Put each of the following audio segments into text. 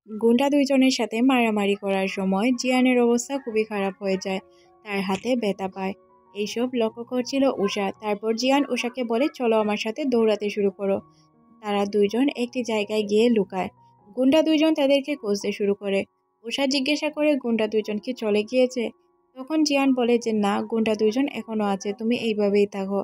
গুন্ডা দুইজনের সাথে মারামারি করার সময় জিয়ানের অবস্থা খুবই খারাপ হয়ে যায়, তার হাতে ব্যথা পায়। এইসব লক্ষ্য করছিল উষা। তারপর জিয়ান উষাকে বলে, চলো আমার সাথে দৌড়াতে শুরু করো। তারা দুইজন একটি জায়গায় গিয়ে লুকায়। গুন্ডা দুইজন তাদেরকে খুঁজতে শুরু করে। উষা জিজ্ঞাসা করে, গুন্ডা দুইজন কি চলে গিয়েছে? তখন জিয়ান বলে যে না, গুন্ডা দুইজন এখনো আছে, তুমি এইভাবেই থাকো।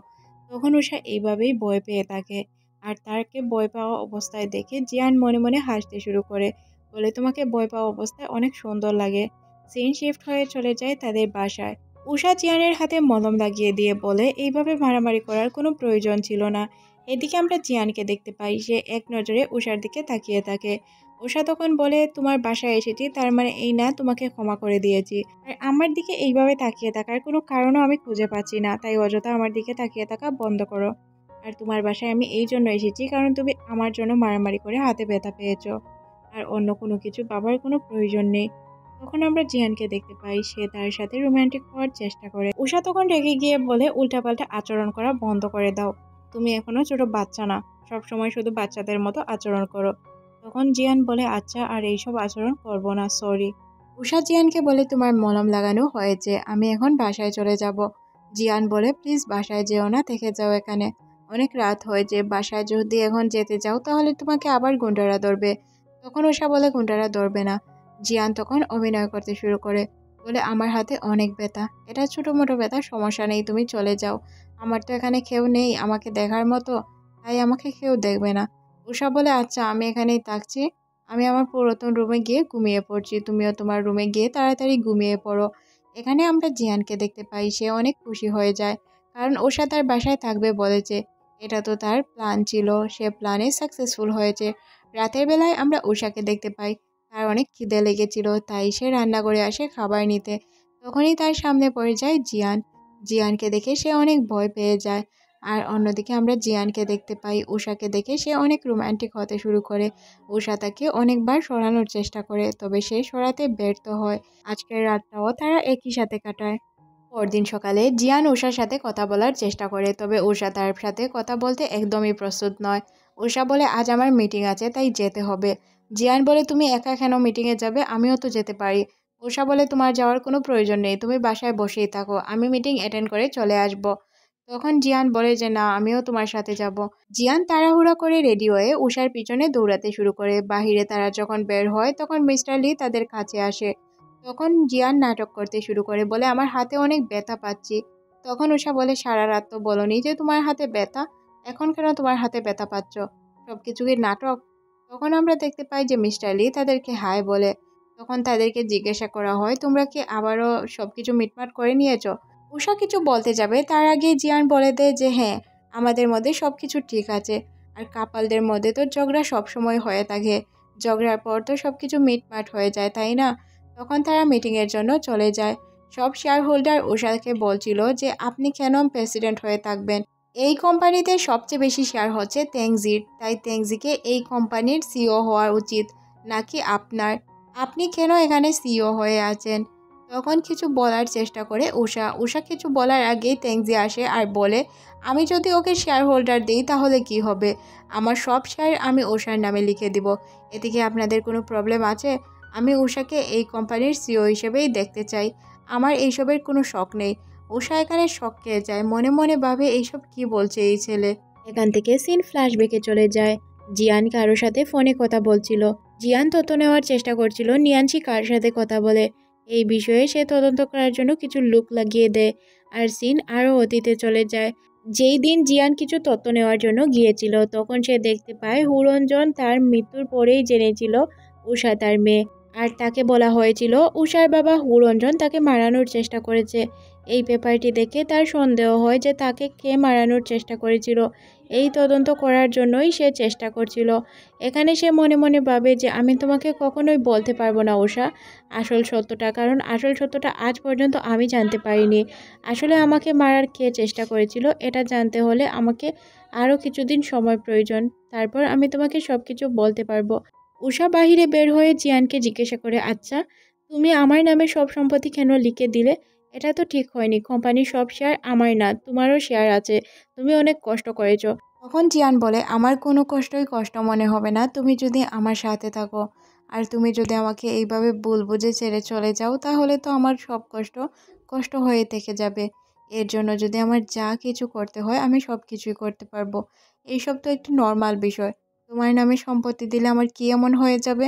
তখন উষা এইভাবেই ভয় পেয়ে থাকে। আর তাকে ভয় পাওয়া অবস্থায় দেখে জিয়ান মনে মনে হাসতে শুরু করে, বলে তোমাকে ভয় পাওয়া অবস্থায় অনেক সুন্দর লাগে। সিন শিফট হয়ে চলে যায় তাদের বাসায়। উষা জিয়ানের হাতে মলম লাগিয়ে দিয়ে বলে, এইভাবে মারামারি করার কোনো প্রয়োজন ছিল না। এদিকে আমরা জিয়ানকে দেখতে পাই, সে এক নজরে উষার দিকে তাকিয়ে থাকে। উষা তখন বলে, তোমার বাসায় এসেছি তার মানে এই না তোমাকে ক্ষমা করে দিয়েছি। আর আমার দিকে এইভাবে তাকিয়ে থাকার কোনো কারণও আমি খুঁজে পাচ্ছি না, তাই অযথা আমার দিকে তাকিয়ে থাকা বন্ধ করো। আর তোমার বাসায় আমি এই জন্য এসেছি কারণ তুমি আমার জন্য মারামারি করে হাতে ব্যথা পেয়েছো, আর অন্য কোনো কিছু ভাবার কোনো প্রয়োজন নেই। তখন আমরা জিয়ানকে দেখতে পাই, সে তার সাথে রোমান্টিক হওয়ার চেষ্টা করে। উষা তখন রেগে গিয়ে বলে, উল্টাপাল্টা আচরণ করা বন্ধ করে দাও, তুমি এখনো ছোট বাচ্চা না, সব সময় শুধু বাচ্চাদের মতো আচরণ করো। তখন জিয়ান বলে, আচ্ছা আর এইসব আচরণ করব না, সরি। উষা জিয়ানকে বলে, তোমার মলম লাগানো হয়েছে, আমি এখন বাসায় চলে যাব। জিয়ান বলে, প্লিজ বাসায় যেও না, থেকে যাও এখানে, অনেক রাত হয়েছে, বাসায় যদি এখন যেতে যাও তাহলে তোমাকে আবার গুন্ডারা ধরবে। তখন উষা বলে, গুন্ডারা ধরবে না। জিয়ান তখন অভিনয় করতে শুরু করে, বলে, আমার হাতে অনেক ব্যথা, এটা ছোটো মোটো ব্যথা, সমস্যা নেই, তুমি চলে যাও, আমার তো এখানে কেউ নেই আমাকে দেখার মতো, তাই আমাকে কেউ দেখবে না। উষা বলে, আচ্ছা আমি এখানেই থাকছি, আমি আমার পুরাতন রুমে গিয়ে ঘুমিয়ে পড়ছি, তুমিও তোমার রুমে গিয়ে তাড়াতাড়ি ঘুমিয়ে পড়ো। এখানে আমরা জিয়ানকে দেখতে পাই, সে অনেক খুশি হয়ে যায়, কারণ উষা তার বাসায় থাকবে বলেছে। এটা তো তার প্ল্যান ছিল, সে প্ল্যানে সাকসেসফুল হয়েছে। রাতের বেলায় আমরা উষাকে দেখতে পাই, তার অনেক খিদে লেগেছিল, তাই সে রান্নাঘরে আসে খাবার নিতে। তখনই তার সামনে পড়ে যায় জিয়ান। জিয়ানকে দেখে সে অনেক ভয় পেয়ে যায়। আর অন্যদিকে আমরা জিয়ানকে দেখতে পাই, উষাকে দেখে সে অনেক রোমান্টিক হতে শুরু করে। উষা তাকে অনেকবার সরানোর চেষ্টা করে, তবে সে সরাতে ব্যর্থ হয়। আজকের রাতটাও তারা একই সাথে কাটায়। পরদিন সকালে জিয়ান উষার সাথে কথা বলার চেষ্টা করে, তবে উষা তার সাথে কথা বলতে একদমই প্রস্তুত নয়। উষা বলে, আজ আমার মিটিং আছে তাই যেতে হবে। জিয়ান বলে, তুমি একা কেন মিটিংয়ে যাবে, আমিও তো যেতে পারি। উষা বলে, তোমার যাওয়ার কোনো প্রয়োজন নেই, তুমি বাসায় বসেই থাকো, আমি মিটিং অ্যাটেন্ড করে চলে আসব। তখন জিয়ান বলে যে না, আমিও তোমার সাথে যাব। জিয়ান তাড়াহুড়া করে রেডি হয়ে উষার পিছনে দৌড়াতে শুরু করে। বাহিরে তারা যখন বের হয় তখন মিস্টার লি তাদের কাছে আসে। তখন জিয়ান নাটক করতে শুরু করে, বলে, আমার হাতে অনেক ব্যথা পাচ্ছি। তখন উষা বলে, সারা রাত তো বলনি যে তোমার হাতে ব্যথা, এখন কেন তোমার হাতে ব্যথা পাচ্ছ, সবকিছু কি নাটক? তখন আমরা দেখতে পাই যে মিস্টার লি তাদেরকে হাই বলে। তখন তাদেরকে জিজ্ঞাসা করা হয়, তোমরা কি আবারও সবকিছু মিটমাট করে নিয়েছো? উষা কিছু বলতে যাবে তার আগে জিয়ান বলে দেয় যে হ্যাঁ, আমাদের মধ্যে সবকিছু ঠিক আছে, আর কাপালদের মধ্যে তো ঝগড়া সবসময় হয়ে থাকে, ঝগড়ার পর তো সবকিছু মিটমাট হয়ে যায়, তাই না? তখন তারা মিটিংয়ের জন্য চলে যায়। সব শেয়ার হোল্ডার উষাকে বলছিল যে আপনি কেন প্রেসিডেন্ট হয়ে থাকবেন, এই কোম্পানিতে সবচেয়ে বেশি শেয়ার হচ্ছে তেংজির, তাই তেংজিকে এই কোম্পানির সিইও হওয়া উচিত, নাকি আপনার, আপনি কেন এখানে সিইও হয়ে আছেন? তখন কিছু বলার চেষ্টা করে উষা কিছু বলার আগেই তেংজি আসে আর বলে, আমি যদি ওকে শেয়ার হোল্ডার দিই তাহলে কি হবে, আমার সব শেয়ার আমি উষার নামে লিখে দিব, এদিকে আপনাদের কোনো প্রবলেম আছে? আমি উষাকে এই কোম্পানির সিইও হিসেবেই দেখতে চাই, আমার এইসবের কোনো শখ নেই। উষা এখানে শখ খেয়ে যায়, মনে মনে ভাবে এইসব কি বলছে এই ছেলে। এখান থেকে সিন ফ্ল্যাশব্যাকে চলে যায়। জিয়ান কারোর সাথে ফোনে কথা বলছিল। জিয়ান তথ্য নেওয়ার চেষ্টা করছিল নিয়ানসি কার সাথে কথা বলে। এই বিষয়ে সে তদন্ত করার জন্য কিছু লুক লাগিয়ে দেয়। আর সিন আরও অতীতে চলে যায়। যেই দিন জিয়ান কিছু তথ্য নেওয়ার জন্য গিয়েছিল তখন সে দেখতে পায় হুরঞ্জন তার মৃত্যুর পরেই জেনেছিল উষা তার মেয়ে। আর তাকে বলা হয়েছিল উষার বাবা হুরঞ্জন তাকে মারানোর চেষ্টা করেছে। এই পেপারটি দেখে তার সন্দেহ হয় যে তাকে কে মারানোর চেষ্টা করেছিল। এই তদন্ত করার জন্যই সে চেষ্টা করছিল। এখানে সে মনে মনে ভাবে যে আমি তোমাকে কখনোই বলতে পারবো না উষা আসল সত্যটা, কারণ আসল সত্যটা আজ পর্যন্ত আমি জানতে পারিনি। আসলে আমাকে মারার কে চেষ্টা করেছিল এটা জানতে হলে আমাকে আরও কিছুদিন সময় প্রয়োজন, তারপর আমি তোমাকে সব কিছু বলতে পারবো। উষা বাহিরে বের হয়ে জিয়ানকে জিজ্ঞাসা করে, আচ্ছা তুমি আমার নামে সব সম্পত্তি কেন লিখে দিলে? এটা তো ঠিক হয়নি, কোম্পানির সব শেয়ার আমার না, তোমারও শেয়ার আছে, তুমি অনেক কষ্ট করেছো। তখন জিয়ান বলে, আমার কোনো কষ্টই কষ্ট মনে হবে না তুমি যদি আমার সাথে থাকো, আর তুমি যদি আমাকে এইভাবে ভুল বুঝে ছেড়ে চলে যাও তাহলে তো আমার সব কষ্ট কষ্ট হয়ে থেকে যাবে। এর জন্য যদি আমার যা কিছু করতে হয় আমি সব কিছুই করতে পারবো। এইসব তো একটু নর্মাল বিষয়। তোমার নামে সম্পত্তি দিলে আমার কি এমন হয়ে যাবে?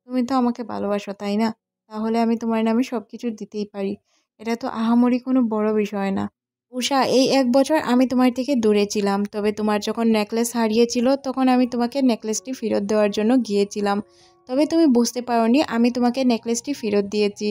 তুমি তো আমাকে ভালোবাসো, তাই না? তাহলে আমি তোমার নামে সব কিছু দিতেই পারি। এটা তো আহামরি কোনো বড় বিষয় না। উষা, এই 1 বছর আমি তোমার থেকে দূরে ছিলাম, তবে তোমার যখন নেকলেস হারিয়েছিল তখন আমি তোমাকে নেকলেসটি ফেরত দেওয়ার জন্য গিয়েছিলাম। তবে তুমি বুঝতে পারোনি আমি তোমাকে নেকলেসটি ফেরত দিয়েছি।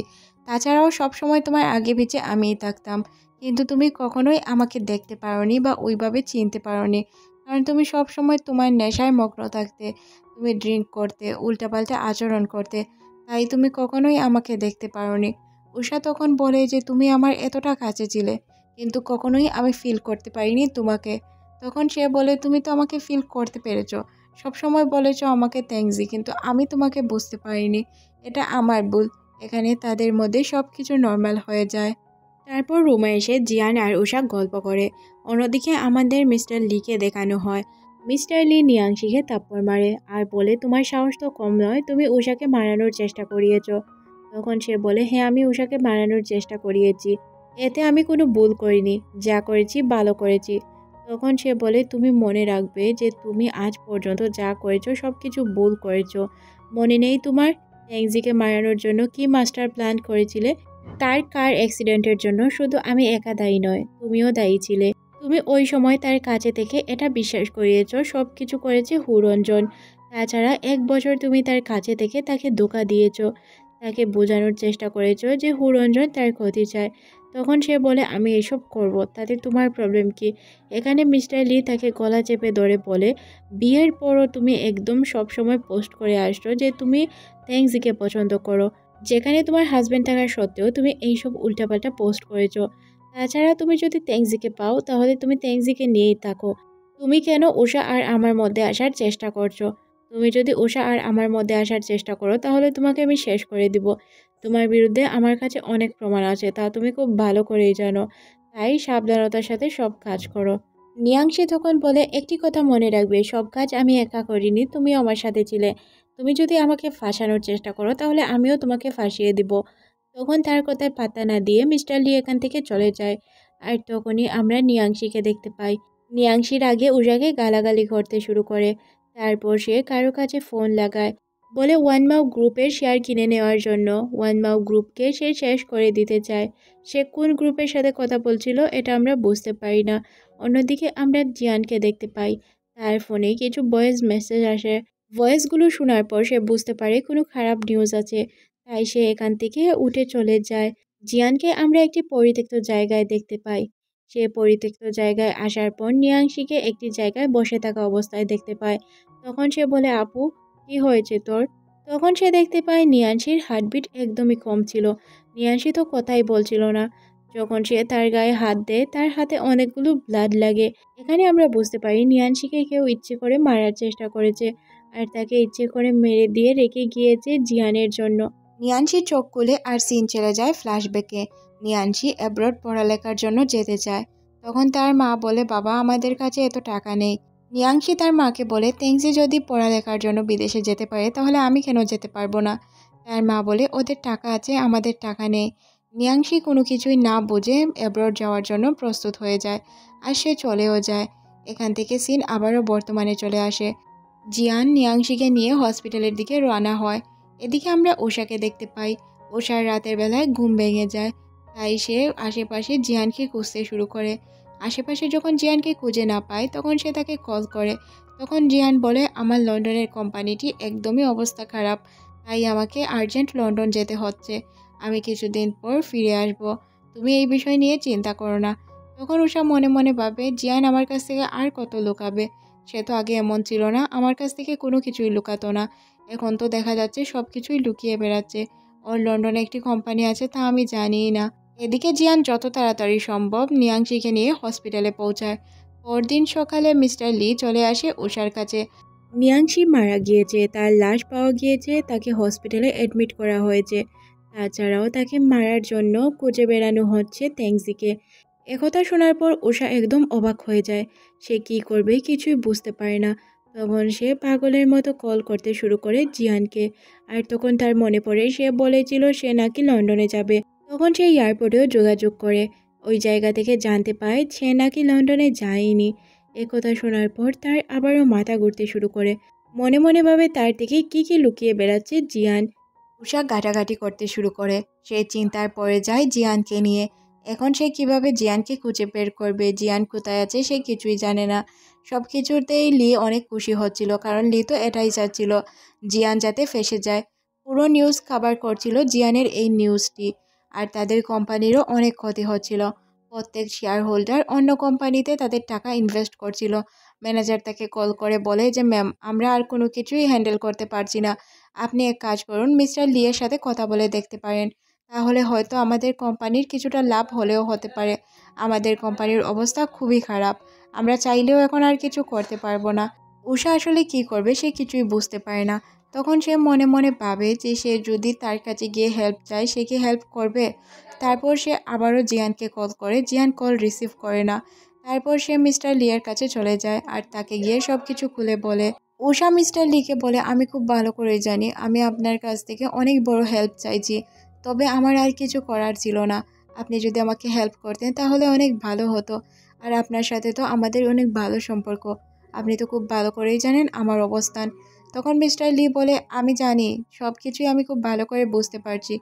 তাছাড়াও সব সময় তোমার আগে পিছে আমিই থাকতাম, কিন্তু তুমি কখনোই আমাকে দেখতে পারোনি বা ওইভাবে চিনতে পারোনি। কারণ তুমি সব সময় তোমার নেশায় মগ্ন থাকতে, তুমি ড্রিঙ্ক করতে, উল্টাপাল্টা আচরণ করতে, তাই তুমি কখনোই আমাকে দেখতে পারোনি। উষা তখন বলে যে তুমি আমার এতটা কাছে ছিলে, কিন্তু কখনোই আমি ফিল করতে পারিনি তোমাকে। তখন সে বলে তুমি তো আমাকে ফিল করতে পেরেছো, সবসময় বলেছো আমাকে থ্যাঙ্কসই, কিন্তু আমি তোমাকে বুঝতে পারিনি। এটা আমার ভুল। এখানে তাদের মধ্যে সব কিছু নর্মাল হয়ে যায়। তারপর রুমে এসে জিয়ান আর উষা গল্প করে। অন্যদিকে আমাদের মিস্টার লিকে দেখানো হয়। মিস্টার লি নিয়াংশিকে থাপ্পড় মারে আর বলে তোমার সাহস তো কম নয়, তুমি উষাকে মারানোর চেষ্টা করিয়েছো। তখন সে বলে হ্যাঁ, আমি উষাকে মারানোর চেষ্টা করিয়েছি, এতে আমি কোনো ভুল করিনি, যা করেছি ভালো করেছি। তখন সে বলে তুমি মনে রাখবে যে তুমি আজ পর্যন্ত যা করেছো সব কিছু ভুল করেছো। মনে নেই তোমার ট্যাংজিকে মারানোর জন্য কি মাস্টার প্ল্যান করেছিলে? তার কার অ্যাক্সিডেন্টের জন্য শুধু আমি একা দায়ী নয়, তুমিও দায়ী ছিলে। তুমি ওই সময় তার কাছে থেকে এটা বিশ্বাস করিয়েছ সব কিছু করেছে হুরঞ্জন। তাছাড়া 1 বছর তুমি তার কাছে থেকে তাকে ধোঁকা দিয়েছ, তাকে বোঝানোর চেষ্টা করেছ যে হুরঞ্জন তার ক্ষতি চায়। তখন সে বলে আমি এসব করব, তাতে তোমার প্রবলেম কি? এখানে মিস্টার লি তাকে গলা চেপে ধরে বলে বিয়ের পরও তুমি একদম সব সময় পোস্ট করে আসছো যে তুমি থ্যাংকসকে পছন্দ করো, যেখানে তোমার হাজব্যান্ড থাকার সত্ত্বেও তুমি এইসব উল্টাপাল্টা পোস্ট করেছো। তাছাড়া তুমি যদি ট্যাংজিকে পাও তাহলে তুমি ট্যাংজিকে নিয়েই থাকো। তুমি কেন উষা আর আমার মধ্যে আসার চেষ্টা করছো? তুমি যদি উষা আর আমার মধ্যে আসার চেষ্টা করো তাহলে তোমাকে আমি শেষ করে দিব। তোমার বিরুদ্ধে আমার কাছে অনেক প্রমাণ আছে, তা তুমি খুব ভালো করেই জানো। তাই সাবধানতার সাথে সব কাজ করো। নিয়াংশি তখন বলে একটি কথা মনে রাখবে, সব কাজ আমি একা করিনি, তুমিও আমার সাথে ছিলে। তুমি যদি আমাকে ফাঁসানোর চেষ্টা করো তাহলে আমিও তোমাকে ফাঁসিয়ে দিব। তখন তার কথায় পাত্তা না দিয়ে মিস্টার লি এখান থেকে চলে যায়। আর তখনই আমরা নিয়াংশিকে দেখতে পাই। নিয়াংশির আগে উষাকে গালাগালি করতে শুরু করে। তারপর সে কারো কাছে ফোন লাগায়, বলে ওয়ানমাও গ্রুপের শেয়ার কিনে নেওয়ার জন্য। ওয়ানমাও গ্রুপকে সে শেষ করে দিতে চায়। সে কোন গ্রুপের সাথে কথা বলছিল এটা আমরা বুঝতে পারি না। অন্যদিকে আমরা জিয়ানকে দেখতে পাই। তার ফোনে কিছু ভয়েস মেসেজ আসে। ভয়েসগুলো শোনার পর সে বুঝতে পারে কোনো খারাপ নিউজ আছে, তাই সে এখান থেকে উঠে চলে যায়। জিয়ানকে আমরা একটি পরিত্যক্ত জায়গায় দেখতে পাই। সে পরিত্যক্ত জায়গায় আসার পর নিয়াংশিকে একটি জায়গায় বসে থাকা অবস্থায় দেখতে পায়। তখন সে বলে আপু, কি হয়েছে তোর? তখন সে দেখতে পায় নিয়াংশির হার্টবিট একদমই কম ছিল। নিয়াংশি তো কথাই বলছিল না। যখন সে তার গায়ে হাত দেয় তার হাতে অনেকগুলো ব্লাড লাগে। এখানে আমরা বুঝতে পারি নিয়াংশিকে কেউ ইচ্ছে করে মারার চেষ্টা করেছে, আর তাকে ইচ্ছে করে মেরে দিয়ে রেখে গিয়েছে জিয়ানের জন্য। নিয়ানসি চোখ খুলে আর সিন চলে যায় ফ্ল্যাশব্যাকে। নিয়ানসি অ্যাব্রড পড়ালেখার জন্য যেতে চায়। তখন তার মা বলে বাবা, আমাদের কাছে এত টাকা নেই। নিয়াংশি তার মাকে বলে তেংসি যদি পড়ালেখার জন্য বিদেশে যেতে পারে তাহলে আমি কেন যেতে পারবো না? তার মা বলে ওদের টাকা আছে, আমাদের টাকা নেই। নিয়াংশি কোনো কিছুই না বুঝে অ্যাব্রড যাওয়ার জন্য প্রস্তুত হয়ে যায়, আর সে চলেও যায়। এখান থেকে সিন আবারও বর্তমানে চলে আসে। জিয়ান নিয়াংশিকে নিয়ে হসপিটালের দিকে রওনা হয়। এদিকে আমরা উষাকে দেখতে পাই। উষার রাতের বেলায় ঘুম ভেঙে যায়, তাই সে আশেপাশে জিয়ানকে খুঁজতে শুরু করে। আশেপাশে যখন জিয়ানকে খুঁজে না পায় তখন সে তাকে কল করে। তখন জিয়ান বলে আমার লন্ডনের কোম্পানিটি একদমই অবস্থা খারাপ, তাই আমাকে আর্জেন্ট লন্ডন যেতে হচ্ছে। আমি কিছুদিন পর ফিরে আসব, তুমি এই বিষয় নিয়ে চিন্তা করো না। তখন উষা মনে মনে ভাবে জিয়ান আমার কাছ থেকে আর কত লুকাবে? সে তো আগে এমন ছিল না, আমার কাছ থেকে কোনো কিছুই লুকাতো না। এখন তো দেখা যাচ্ছে সব কিছুই লুকিয়ে বেড়াচ্ছে। ওর লন্ডনে একটি কোম্পানি আছে তা আমি জানিই না। এদিকে জিয়ান যত তাড়াতাড়ি সম্ভব নিয়াংশিকে নিয়ে হসপিটালে পৌঁছায়। পরদিন সকালে মিস্টার লি চলে আসে উষার কাছে। নিয়াংশি মারা গিয়েছে, তার লাশ পাওয়া গিয়েছে, তাকে হসপিটালে অ্যাডমিট করা হয়েছে। তাছাড়াও তাকে মারার জন্য খুঁজে বেড়ানো হচ্ছে ট্যাংজিকে। একথা শোনার পর উষা একদম অবাক হয়ে যায়। সে কি করবে কিছুই বুঝতে পারে না। তখন সে পাগলের মতো কল করতে শুরু করে জিয়ানকে। আর তখন তার মনে পড়ে সে বলেছিল সে নাকি লন্ডনে যাবে। তখন সে এয়ারপোর্টেও যোগাযোগ করে ওই জায়গা থেকে জানতে পায় সে নাকি লন্ডনে যায়নি। একথা শোনার পর তার আবারও মাথা ঘুরতে শুরু করে। মনে মনে ভাবে তার থেকে কি লুকিয়ে বেড়াচ্ছে জিয়ান। উষা ঘাটাঘাটি করতে শুরু করে। সে চিন্তায় পড়ে যায় জিয়ানকে নিয়ে। এখন সে কিভাবে জিয়ানকে খুঁজে বের করবে? জিয়ান কোথায় আছে সে কিছুই জানে না। সব কিছুতেই লি অনেক খুশি হচ্ছিল, কারণ লি তো এটাই চাচ্ছিল জিয়ান যাতে ফেঁসে যায়। পুরো নিউজ কভার করছিল জিয়ানের এই নিউজটি। আর তাদের কোম্পানিরও অনেক ক্ষতি হচ্ছিল। প্রত্যেক শেয়ার হোল্ডার অন্য কোম্পানিতে তাদের টাকা ইনভেস্ট করছিল। ম্যানেজার তাকে কল করে বলে যে ম্যাম, আমরা আর কোনো কিছুই হ্যান্ডেল করতে পারছি না। আপনি এক কাজ করুন, মিস্টার লিয়ের সাথে কথা বলে দেখতে পারেন। তাহলে হয়তো আমাদের কোম্পানির কিছুটা লাভ হলেও হতে পারে। আমাদের কোম্পানির অবস্থা খুবই খারাপ। আমরা চাইলেও এখন আর কিছু করতে পারবো না। উষা আসলে কি করবে সে কিছুই বুঝতে পারে না। তখন সে মনে মনে ভাবে যে সে যদি তার কাছে গিয়ে হেল্প চায় সে কি হেল্প করবে। তারপর সে আবারও জিয়ানকে কল করে। জিয়ান কল রিসিভ করে না। তারপর সে মিস্টার লিয়ের কাছে চলে যায় আর তাকে গিয়ে সব কিছু খুলে বলে। উষা মিস্টার লিকে বলে, আমি খুব ভালো করে জানি আমি আপনার কাছ থেকে অনেক বড় হেল্প চাইছি, তবে আমার আর কিছু করার ছিল না। আপনি যদি আমাকে হেল্প করতেন তাহলে অনেক ভালো হতো। আর আপনার সাথে তো আমাদের অনেক ভালো সম্পর্ক। আপনি তো খুব ভালো করেই জানেন আমার অবস্থান। তখন মিস্টার লি বলে, আমি জানি, সব কিছুই আমি খুব ভালো করে বুঝতে পারছি,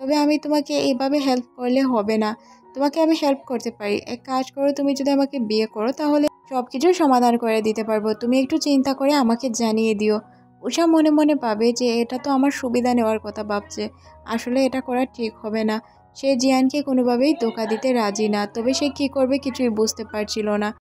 তবে আমি তোমাকে এইভাবে হেল্প করলে হবে না। তোমাকে আমি হেল্প করতে পারি। এক কাজ করো, তুমি যদি আমাকে বিয়ে করো তাহলে সব কিছুর সমাধান করে দিতে পারবো। তুমি একটু চিন্তা করে আমাকে জানিয়ে দিও। উষা মনে মনে ভাবে যে এটা তো আমার সুবিধা নেওয়ার কথা ভাবছে। আসলে এটা করা ঠিক হবে না। সে জিয়ানকে কোনোভাবেই ধোঁকা দিতে রাজি না, তবে সে কি করবে কিছুই বুঝতে পারছিল না।